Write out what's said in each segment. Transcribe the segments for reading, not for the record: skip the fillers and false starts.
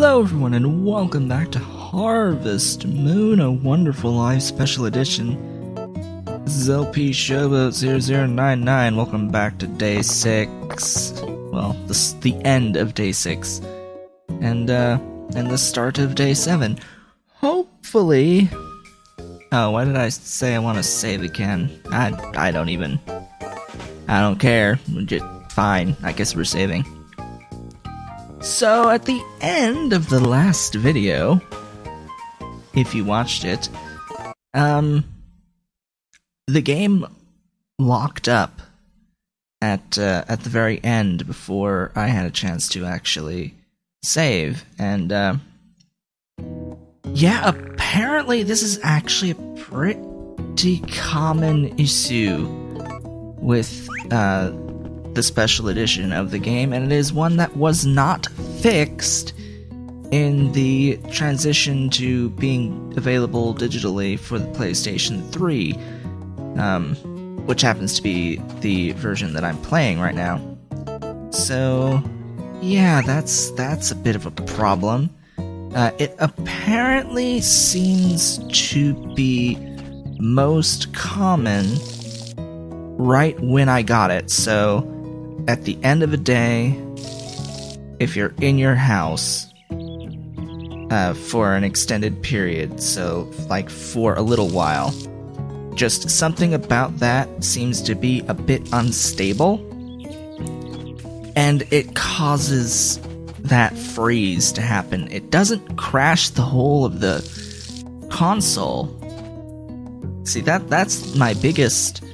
Hello everyone and welcome back to Harvest Moon, a Wonderful Life Special Edition. This is LP Showboat 0099. Welcome back to Day 6. Well, the end of Day 6. And the start of Day 7. Hopefully... Oh, why did I say I want to save again? I don't care. Just fine. I guess we're saving. So, at the end of the last video, if you watched it, the game locked up at the very end before I had a chance to actually save, and yeah, apparently this is actually a pretty common issue with the special edition of the game, and it is one that was not fixed in the transition to being available digitally for the PlayStation 3, which happens to be the version that I'm playing right now. So, yeah, that's a bit of a problem. It apparently seems to be most common right when I got it, so at the end of a day, if you're in your house for an extended period, so like for a little while, just something about that seems to be a bit unstable, and it causes that freeze to happen. It doesn't crash the whole of the console. See, that's my biggest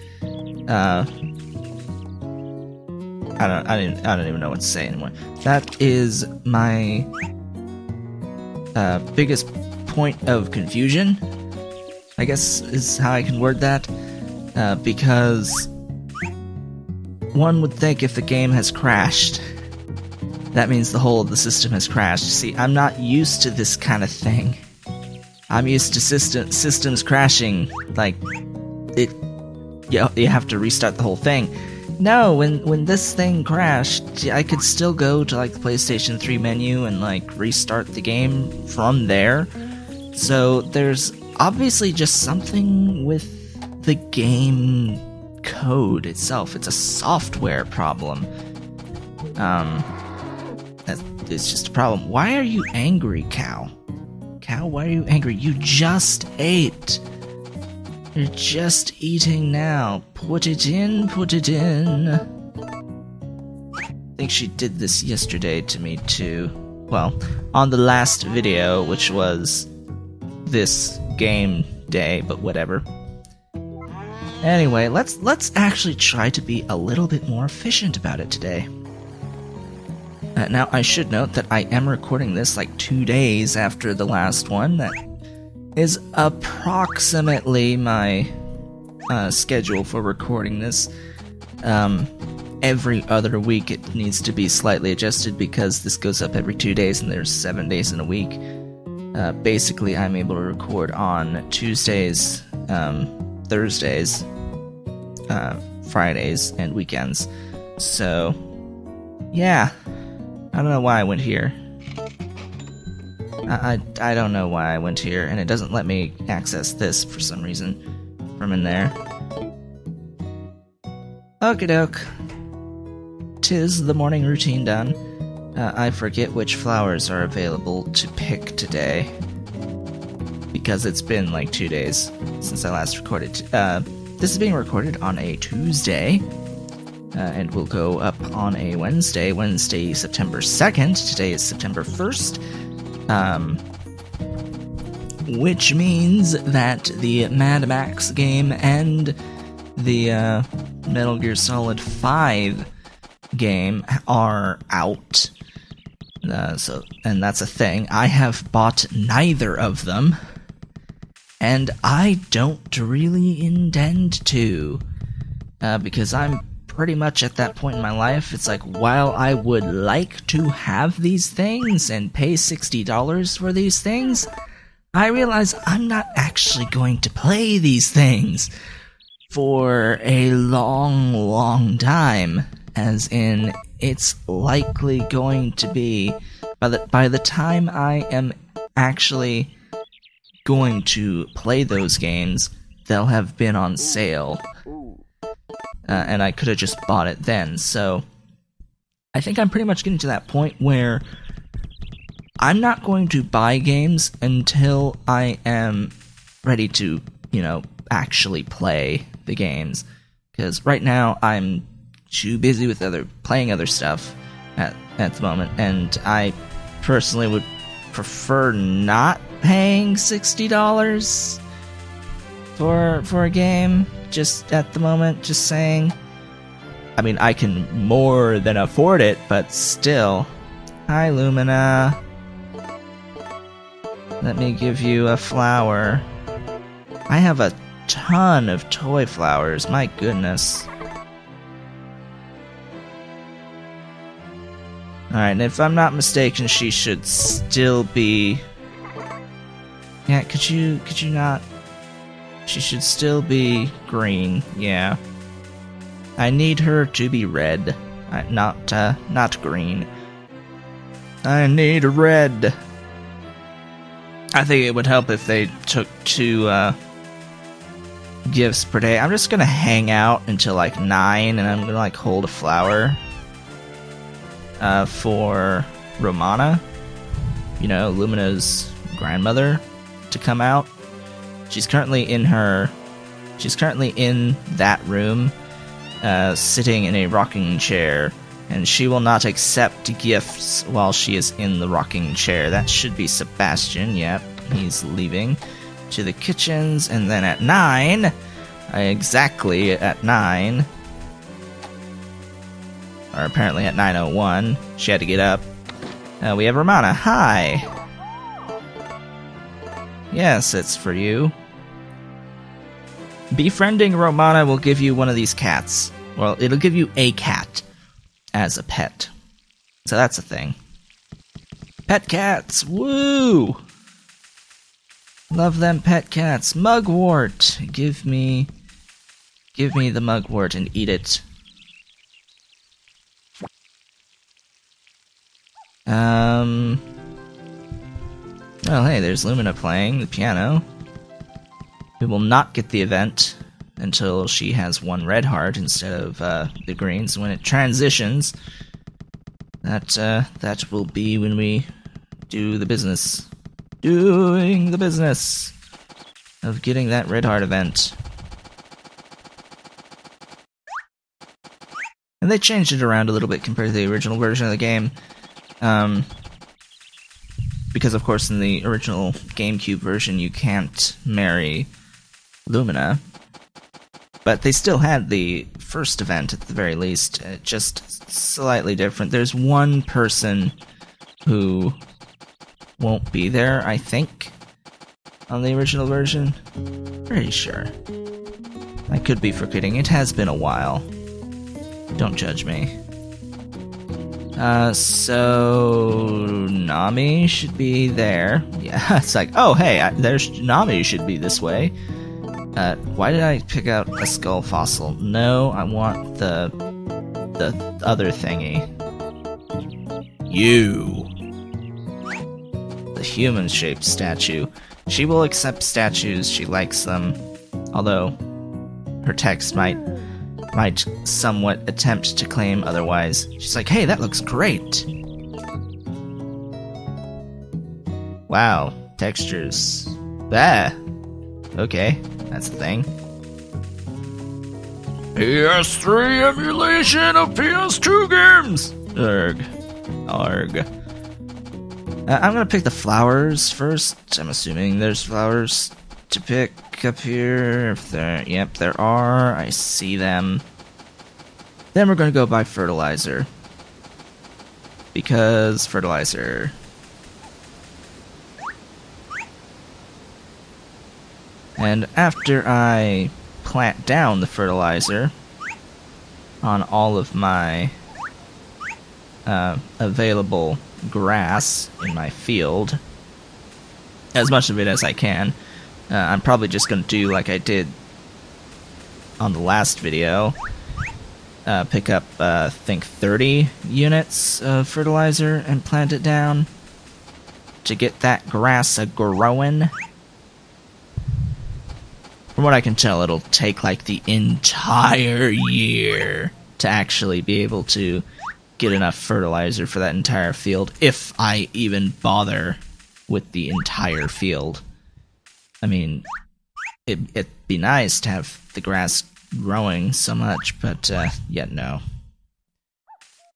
I don't even know what to say anymore. That is my biggest point of confusion, I guess is how I can word that, because one would think if the game has crashed, that means the whole of the system has crashed. See, I'm not used to this kind of thing. I'm used to systems crashing, like, you have to restart the whole thing. No, when this thing crashed, I could still go to like the PlayStation 3 menu and like restart the game from there. So there's obviously just something with the game code itself. It's a software problem. It's just a problem. Why are you angry, Cow? Cow, why are you angry? You just ate. You're just eating now. Put it in, put it in. I think she did this yesterday to me too. Well, on the last video, which was this game day, but whatever. Anyway, let's actually try to be a little bit more efficient about it today. Now, I should note that I am recording this like 2 days after the last one. That is approximately my schedule for recording this. Every other week it needs to be slightly adjusted because this goes up every 2 days and there's 7 days in a week. Basically, I'm able to record on Tuesdays, Thursdays, Fridays, and weekends. So, yeah. I don't know why I went here. I don't know why I went here, and it doesn't let me access this for some reason from in there. Okie doke. 'Tis the morning routine done. I forget which flowers are available to pick today, because it's been like 2 days since I last recorded. This is being recorded on a Tuesday, and will go up on a Wednesday, September 2nd. Today is September 1st. Which means that the Mad Max game and the Metal Gear Solid 5 game are out. And that's a thing. I have bought neither of them, and I don't really intend to, because I'm pretty much at that point in my life. It's like, while I would like to have these things and pay $60 for these things, I realize I'm not actually going to play these things for a long, long time. As in, it's likely going to be By the time I am actually going to play those games, they'll have been on sale. And I could have just bought it then, so I think I'm pretty much getting to that point where I'm not going to buy games until I am ready to, actually play the games. Because right now I'm too busy with playing other stuff at the moment, and I personally would prefer not paying $60 for a game just at the moment, just saying. I mean, I can more than afford it, but still. Hi, Lumina. Let me give you a flower. I have a ton of toy flowers, my goodness. Alright, and if I'm not mistaken, she should still be... Yeah, could you not... She should still be green, yeah. I need her to be red, not green. I need red. I think it would help if they took 2 gifts per day. I'm just gonna hang out until like 9, and I'm gonna like hold a flower for Romana, Lumina's grandmother, to come out. She's currently in that room, sitting in a rocking chair, and she will not accept gifts while she is in the rocking chair. That should be Sebastian. Yep, he's leaving to the kitchens, and then at 9, exactly at 9, or apparently at 9:01, she had to get up. We have Romana. Hi. Yes, it's for you. Befriending Romana will give you one of these cats. Well, it'll give you a cat as a pet. So that's a thing. Pet cats! Woo! Love them pet cats. Mugwort! Give me the mugwort and eat it. Oh, hey, there's Lumina playing the piano. We will not get the event until she has 1 red heart instead of the greens. When it transitions, that will be when we do the business. Doing the business of getting that red heart event. And they changed it around a little bit compared to the original version of the game. Because, of course, in the original GameCube version, you can't marry Lumina. But they still had the first event, at the very least, just slightly different. There's one person who won't be there, I think, on the original version. Pretty sure. I could be forgetting. It has been a while. Don't judge me. So Nami should be there. Yeah, it's like, oh hey, there's Nami should be this way. Why did I pick out a skull fossil? No, I want the other thingy. You. The human-shaped statue. She will accept statues, she likes them. Although, her text might somewhat attempt to claim otherwise. She's like, hey, that looks great! Wow, textures. Ah! Okay, that's a thing. PS3 emulation of PS2 games! Arg. Arg. I'm gonna pick the flowers first. I'm assuming there's flowers to pick up here. If there, yep, there are. I see them. Then we're gonna go buy fertilizer. Because fertilizer. And after I plant down the fertilizer on all of my available grass in my field, as much of it as I can, I'm probably just going to do like I did on the last video, pick up, I think 30 units of fertilizer and plant it down to get that grass a-growing. From what I can tell, it'll take like the entire year to actually be able to get enough fertilizer for that entire field, if I even bother with the entire field. I mean, it'd be nice to have the grass growing so much, but yet no.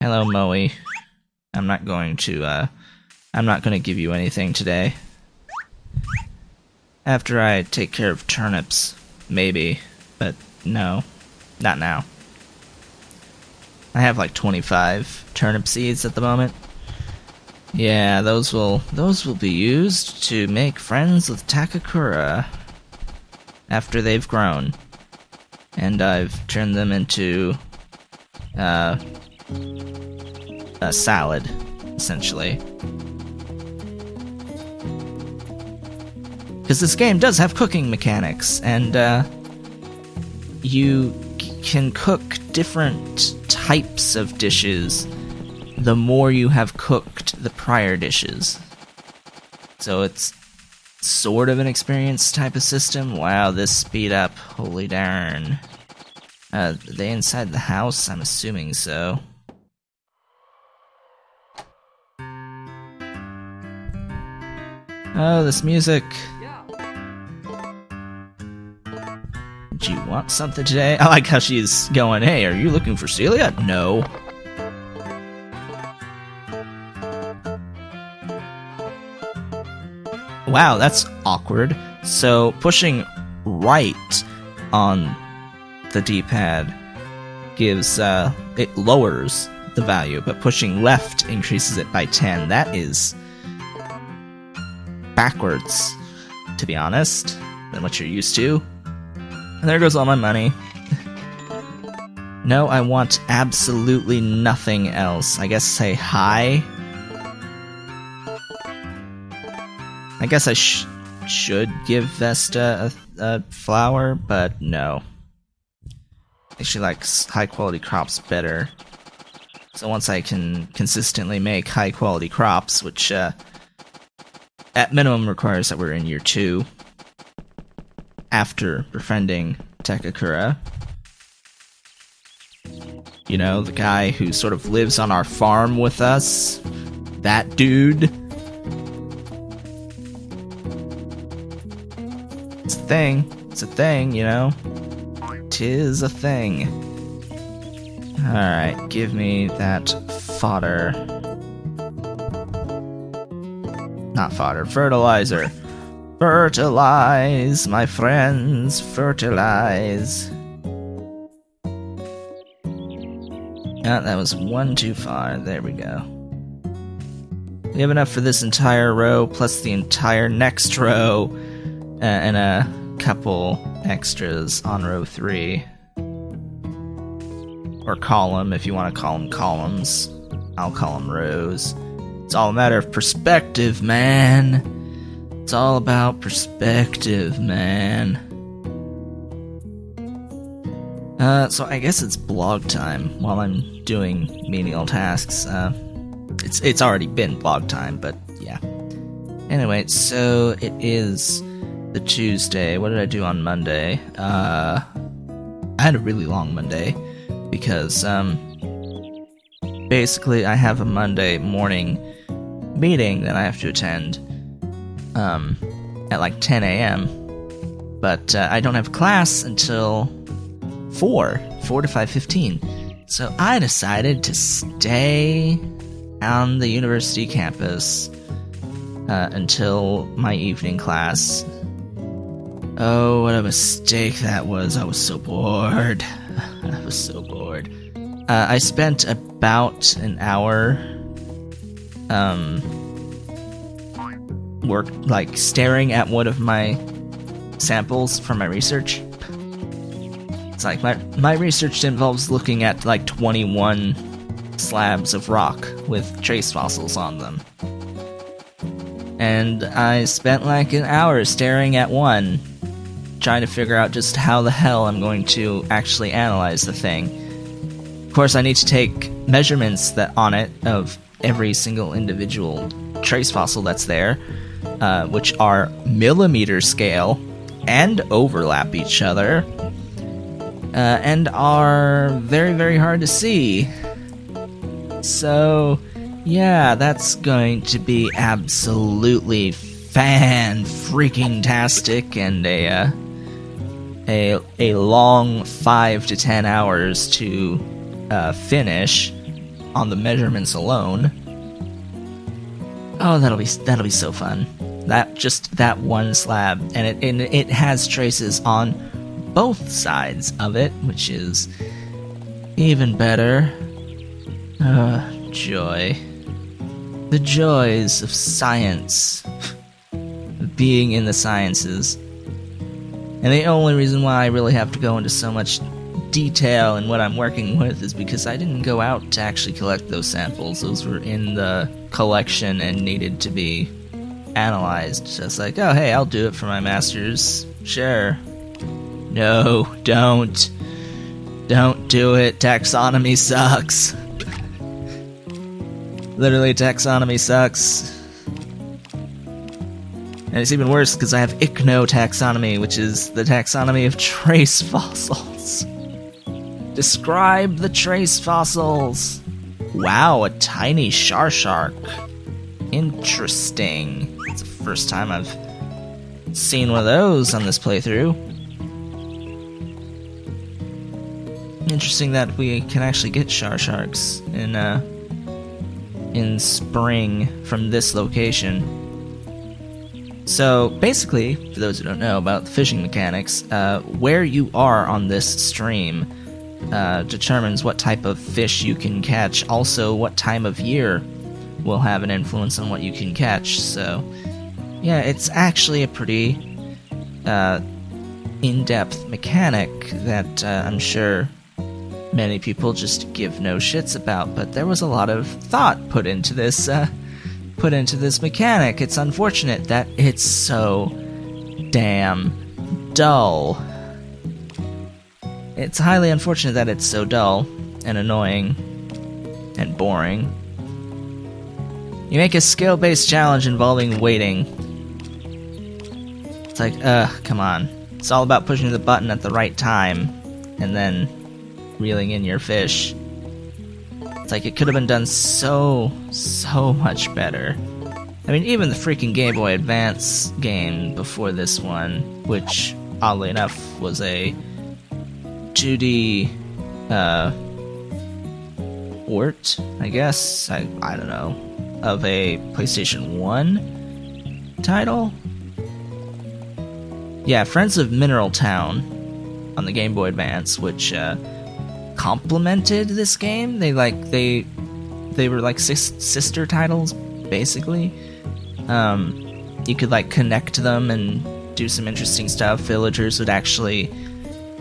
Hello, Moe. I'm not going to give you anything today. After I take care of turnips, maybe, but no, not now. I have like 25 turnip seeds at the moment. Yeah, those will be used to make friends with Takakura after they've grown. And I've turned them into a salad, essentially. Because this game does have cooking mechanics, and you can cook different types of dishes the more you have cooked the prior dishes. So it's sort of an experience type of system. Wow, this speed up, holy darn. Are they inside the house? I'm assuming so. Oh, this music. Do you want something today? I like how she's going, hey, are you looking for Celia? No. Wow, that's awkward. So, pushing right on the D-pad gives, it lowers the value, but pushing left increases it by 10. That is backwards, to be honest, than what you're used to. And there goes all my money. No, I want absolutely nothing else. I guess say hi. I guess I should give Vesta a flower, but no. I think she likes high-quality crops better. So once I can consistently make high-quality crops, which at minimum requires that we're in year 2, after befriending Takakura. You know, the guy who sort of lives on our farm with us. That dude. It's a thing. It's a thing, you know? 'Tis a thing. Alright, give me that fodder. Not fodder, fertilizer. Fertilize, my friends, fertilize. Ah, that was one too far. There we go. We have enough for this entire row, plus the entire next row, and a couple extras on row 3. Or column, if you want to call them columns. I'll call them rows. It's all a matter of perspective, man. It's all about perspective, man. So I guess it's blog time while I'm doing menial tasks. It's already been blog time, but yeah. Anyway, so it is the Tuesday. What did I do on Monday? I had a really long Monday because basically I have a Monday morning meeting that I have to attend at like 10 a.m. But I don't have class until 4 to 5:15. So I decided to stay on the university campus until my evening class. Oh, what a mistake that was. I was so bored. I was so bored. I spent about an hour staring at one of my samples from my research. It's like my research involves looking at like 21 slabs of rock with trace fossils on them. And I spent like an hour staring at one, trying to figure out just how the hell I'm going to actually analyze the thing. Of course, I need to take measurements on it of every single individual trace fossil that's there, which are millimeter scale and overlap each other, and are very, very hard to see. So, yeah, that's going to be absolutely fan-freaking-tastic, and a long 5 to 10 hours to finish on the measurements alone. Oh, that'll be so fun. That one slab, and it has traces on both sides of it, which is even better. Joy. The joys of science. Of being in the sciences. And the only reason why I really have to go into so much detail in what I'm working with is because I didn't go out to actually collect those samples. Those were in the collection and needed to be analyzed. So it's like, oh hey, I'll do it for my master's. Sure. No, don't. Don't do it. Taxonomy sucks. Literally, taxonomy sucks. And it's even worse because I have ichnotaxonomy, which is the taxonomy of trace fossils. Describe the trace fossils. Wow, a tiny shark. Interesting. It's the first time I've seen one of those on this playthrough. Interesting that we can actually get sharks in spring from this location. So basically, for those who don't know about the fishing mechanics, where you are on this stream determines what type of fish you can catch. Also, what time of year will have an influence on what you can catch. So, yeah, it's actually a pretty in-depth mechanic that I'm sure many people just give no shits about. But there was a lot of thought put into this mechanic. It's unfortunate that it's so damn dull. It's highly unfortunate that it's so dull and annoying and boring. You make a skill-based challenge involving waiting. It's like, come on. It's all about pushing the button at the right time and then reeling in your fish. It's like it could have been done so much better. I mean, even the freaking Game Boy Advance game before this one, which, oddly enough, was a 2D, port, I guess? I don't know. Of a PlayStation 1 title? Yeah, Friends of Mineral Town on the Game Boy Advance, which, complemented this game. They were like sister titles, basically. You could like connect them and do some interesting stuff. Villagers would actually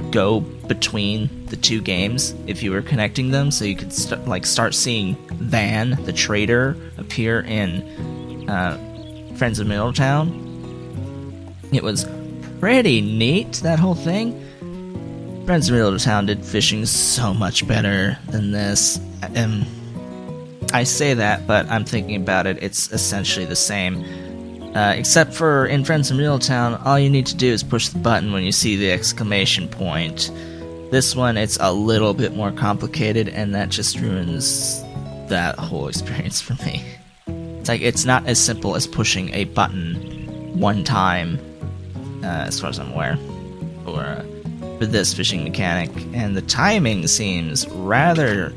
go between the two games if you were connecting them, so you could start seeing Van the trader appear in Friends of Middletown. It was pretty neat, that whole thing. Friends of Middletown did fishing so much better than this. I say that, but I'm thinking about it, it's essentially the same. Except for in Friends of Middletown, all you need to do is push the button when you see the exclamation point. This one, it's a little bit more complicated, and that just ruins that whole experience for me. It's like, it's not as simple as pushing a button one time, as far as I'm aware, for this fishing mechanic, and the timing seems rather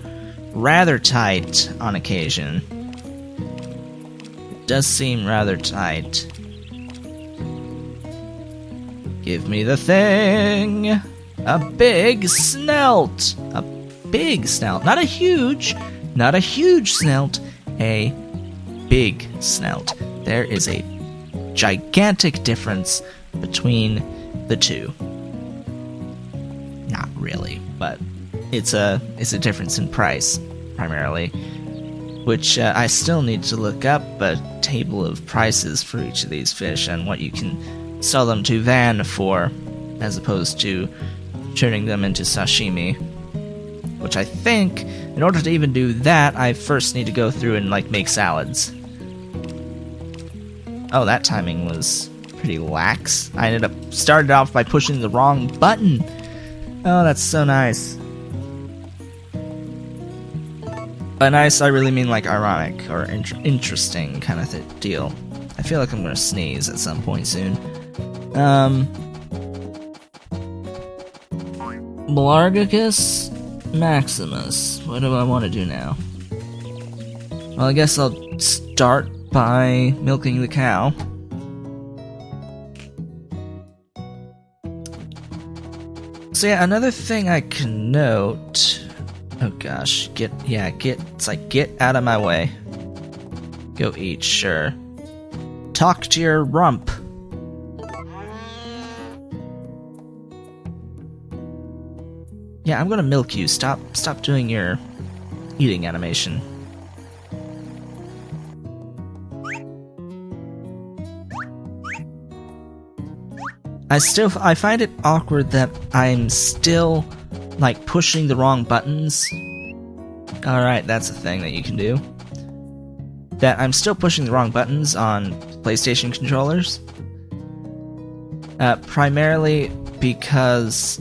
tight on occasion. It does seem rather tight. Give me the thing! A big snelt! A big snelt. Not a huge snelt. A big snelt. There is a gigantic difference between the two. Not really, but it's a difference in price, primarily. Which I still need to look up a table of prices for each of these fish and what you can sell them to Van for, as opposed to turning them into sashimi. which I think, in order to even do that, I first need to go through and, like, make salads. Oh, that timing was pretty lax. I started off by pushing the wrong button. Oh, that's so nice. By nice, I really mean, like, ironic or interesting kind of deal. I feel like I'm gonna sneeze at some point soon. Blargicus Maximus. What do I want to do now? Well, I guess I'll start by milking the cow. So yeah, another thing I can note... Oh gosh, get out of my way. Go eat, sure. Talk to your rump. Yeah, I'm gonna milk you. Stop doing your eating animation. I find it awkward that I'm still, like, pushing the wrong buttons. Alright, that's a thing that you can do. That I'm still pushing the wrong buttons on PlayStation controllers. Primarily because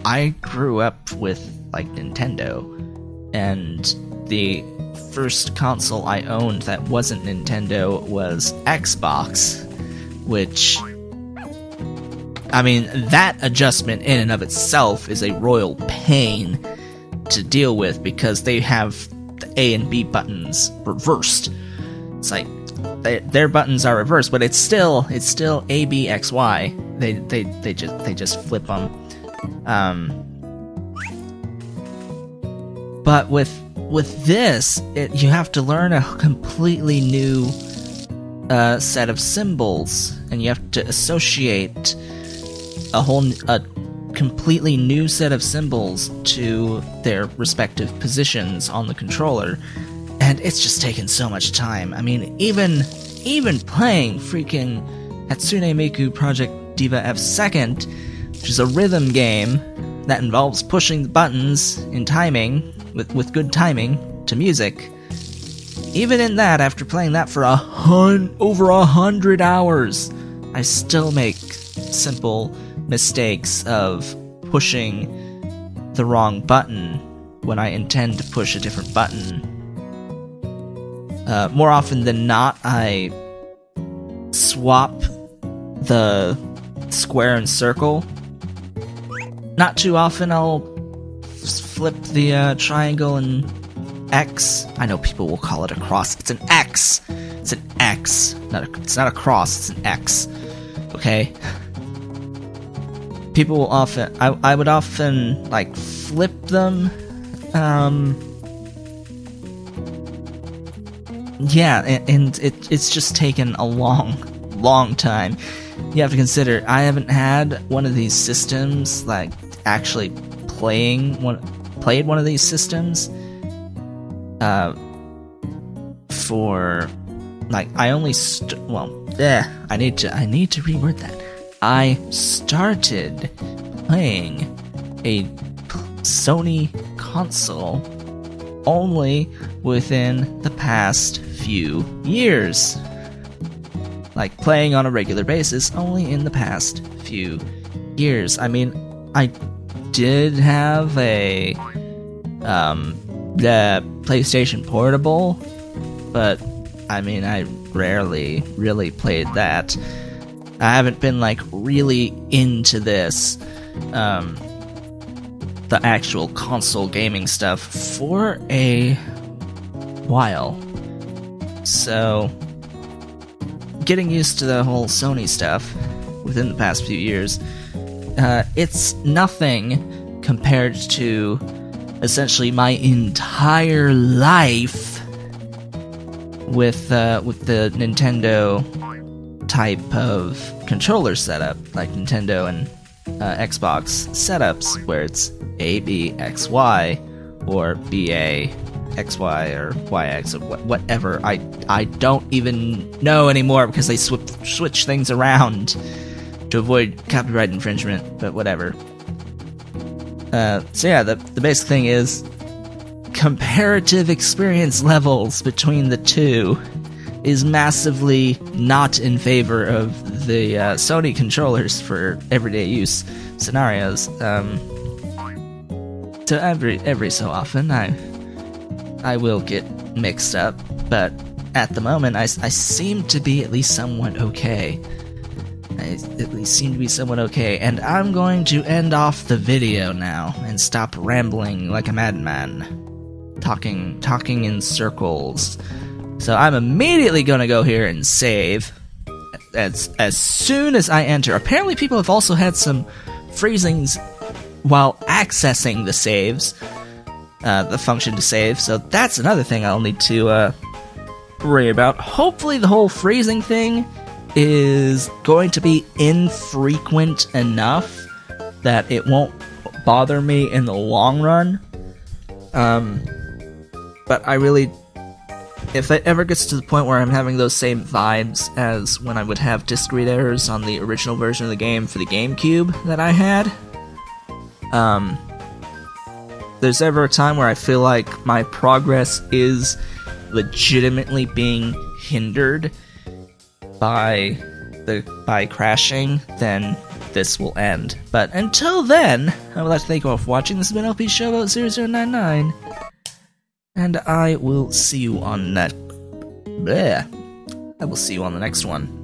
I grew up with, like, Nintendo, and the first console I owned that wasn't Nintendo was Xbox, which... I mean, that adjustment in and of itself is a royal pain to deal with because they have the A and B buttons reversed. It's like their buttons are reversed, but it's still A, B, X, Y. They just flip them. But with this, you have to learn a completely new set of symbols, and you have to associate a completely new set of symbols to their respective positions on the controller, and it's just taken so much time. I mean, even playing freaking Hatsune Miku Project Diva F2nd, which is a rhythm game that involves pushing the buttons in timing, with good timing, to music. Even in that, after playing that for over 100 hours, I still make simple mistakes of pushing the wrong button when I intend to push a different button. More often than not, I swap the square and circle. Not too often I'll flip the triangle and X. I know people will call it a cross. It's an X. It's an X. It's not a cross, it's an X. Okay? People will often... I would often, like, flip them. Yeah, and it's just taken a long time. You have to consider, I haven't had one of these systems, like, actually played one of these systems, for, like, I only I need to reword that. I started playing a Sony console only within the past few years. Like, playing on a regular basis only in the past few years. I mean, I did have the PlayStation Portable, but I mean, I rarely really played that. I haven't been, like, really into this, the actual console gaming stuff for a while. So, getting used to the whole Sony stuff within the past few years, it's nothing compared to essentially my entire life with the Nintendo type of controller setup, like Nintendo and Xbox setups, where it's A, B, X, Y, or B, A, X, Y, or Y, X, or whatever. I don't even know anymore because they switch things around to avoid copyright infringement, but whatever. So yeah, the basic thing is, comparative experience levels between the two is massively not in favor of the Sony controllers for everyday use scenarios. So every so often, I will get mixed up, but at the moment, I seem to be at least somewhat okay. And I'm going to end off the video now and stop rambling like a madman, talking in circles. So I'm immediately gonna go here and save as soon as I enter. Apparently people have also had some freezings while accessing the saves, the function to save, so that's another thing I'll need to worry about. Hopefully the whole freezing thing is going to be infrequent enough that it won't bother me in the long run. But I really, if it ever gets to the point where I'm having those same vibes as when I would have disk read errors on the original version of the game for the GameCube that I had, there's ever a time where I feel like my progress is legitimately being hindered by crashing, then this will end. But until then, I would like to thank you all for watching. This has been LP Showboat 0099, and I will see you on that. I will see you on the next one.